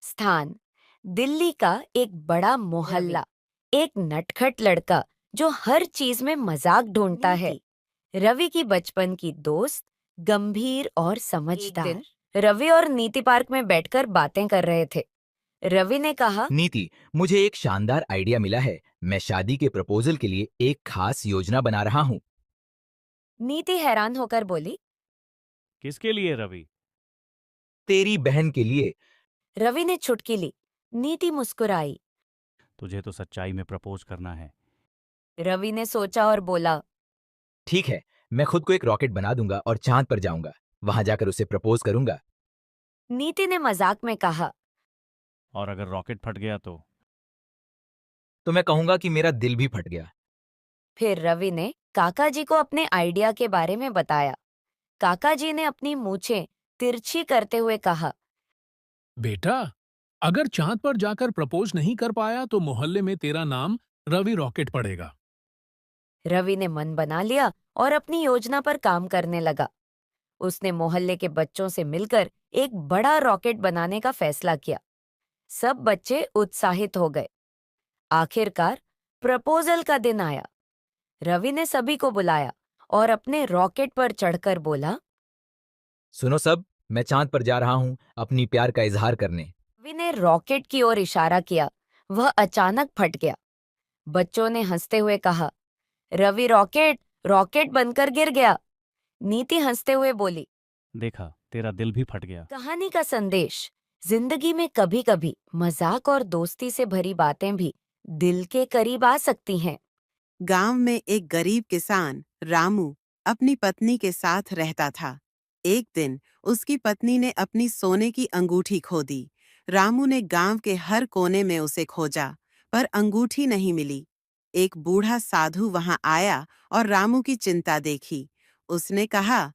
स्थान: दिल्ली का एक बड़ा मोहल्ला। एक नटखट लड़का जो हर चीज में मजाक ढूंढता है। रवि की बचपन की दोस्त, गंभीर और समझदार। रवि और नीति पार्क में बैठकर बातें कर रहे थे। रवि ने कहा, नीति, मुझे एक शानदार आइडिया मिला है। मैं शादी के प्रपोजल के लिए एक खास योजना बना रहा हूँ। नीति हैरान होकर बोली, किसके लिए रवि? तेरी बहन के लिए। रवि ने चुटकी ली। नीति मुस्कुराई। तुझे तो सच्चाई में प्रपोज करना है। रवि ने सोचा और बोला, ठीक है, मैं खुद को एक रॉकेट बना दूंगा और चांद पर जाऊंगा। वहां जाकर उसे प्रपोज करूंगा। नीति ने मजाक में कहा, और अगर रॉकेट फट गया तो मैं कहूंगा कि मेरा दिल भी फट गया। फिर रवि ने काका जी को अपने आइडिया के बारे में बताया। काका जी ने अपनी मूछें तिरछी करते हुए कहा, बेटा, अगर चांद पर जाकर प्रपोज नहीं कर पाया तो मोहल्ले में तेरा नाम रवि रॉकेट पड़ेगा। रवि ने मन बना लिया और अपनी योजना पर काम करने लगा। उसने मोहल्ले के बच्चों से मिलकर एक बड़ा रॉकेट बनाने का फैसला किया। सब बच्चे उत्साहित हो गए। आखिरकार प्रपोजल का दिन आया। रवि ने सभी को बुलाया और अपने रॉकेट पर चढ़कर बोला, सुनो सब, मैं चांद पर जा रहा हूँ अपनी प्यार का इजहार करने। रवि ने रॉकेट की ओर इशारा किया। वह अचानक फट गया। बच्चों ने हंसते हुए कहा, रवि रॉकेट रॉकेट बनकर गिर गया। नीति हंसते हुए बोली, देखा, तेरा दिल भी फट गया। कहानी का संदेश: जिंदगी में कभी कभी मजाक और दोस्ती से भरी बातें भी दिल के करीब आ सकती हैं। गांव में एक गरीब किसान रामू अपनी पत्नी के साथ रहता था। एक दिन उसकी पत्नी ने अपनी सोने की अंगूठी खो दी। रामू ने गांव के हर कोने में उसे खोजा, पर अंगूठी नहीं मिली। एक बूढ़ा साधु वहां आया और रामू की चिंता देखी। उसने कहा,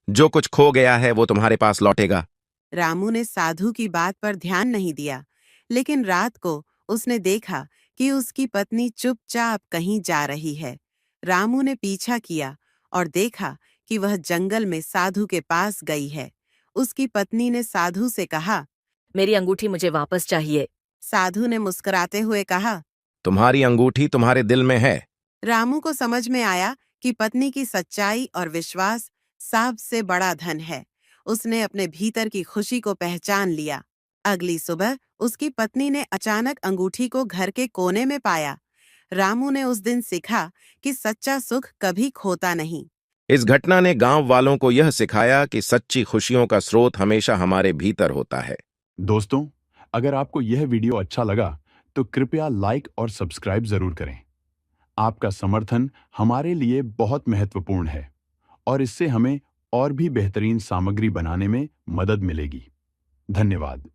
जो कुछ खो गया है वो तुम्हारे पास लौटेगा। रामू ने साधु की बात पर ध्यान नहीं दिया, लेकिन रात को उसने देखा कि उसकी पत्नी चुपचाप कहीं जा रही है। रामू ने पीछा किया और देखा कि वह जंगल में साधु के पास गई है। उसकी पत्नी ने साधु से कहा, मेरी अंगूठी मुझे वापस चाहिए। साधु ने मुस्कुराते हुए कहा, तुम्हारी अंगूठी तुम्हारे दिल में है। रामू को समझ में आया कि पत्नी की सच्चाई और विश्वास सबसे बड़ा धन है। उसने अपने भीतर की खुशी को पहचान लिया। अगली सुबह उसकी पत्नी ने अचानक अंगूठी को घर के कोने में पाया। रामू ने उस दिन सीखा कि सच्चा सुख कभी खोता नहीं। इस घटना ने गांव वालों को यह सिखाया कि सच्ची खुशियों का स्रोत हमेशा हमारे भीतर होता है। दोस्तों, अगर आपको यह वीडियो अच्छा लगा तो कृपया लाइक और सब्सक्राइब जरूर करें। आपका समर्थन हमारे लिए बहुत महत्वपूर्ण है और इससे हमें और भी बेहतरीन सामग्री बनाने में मदद मिलेगी। धन्यवाद।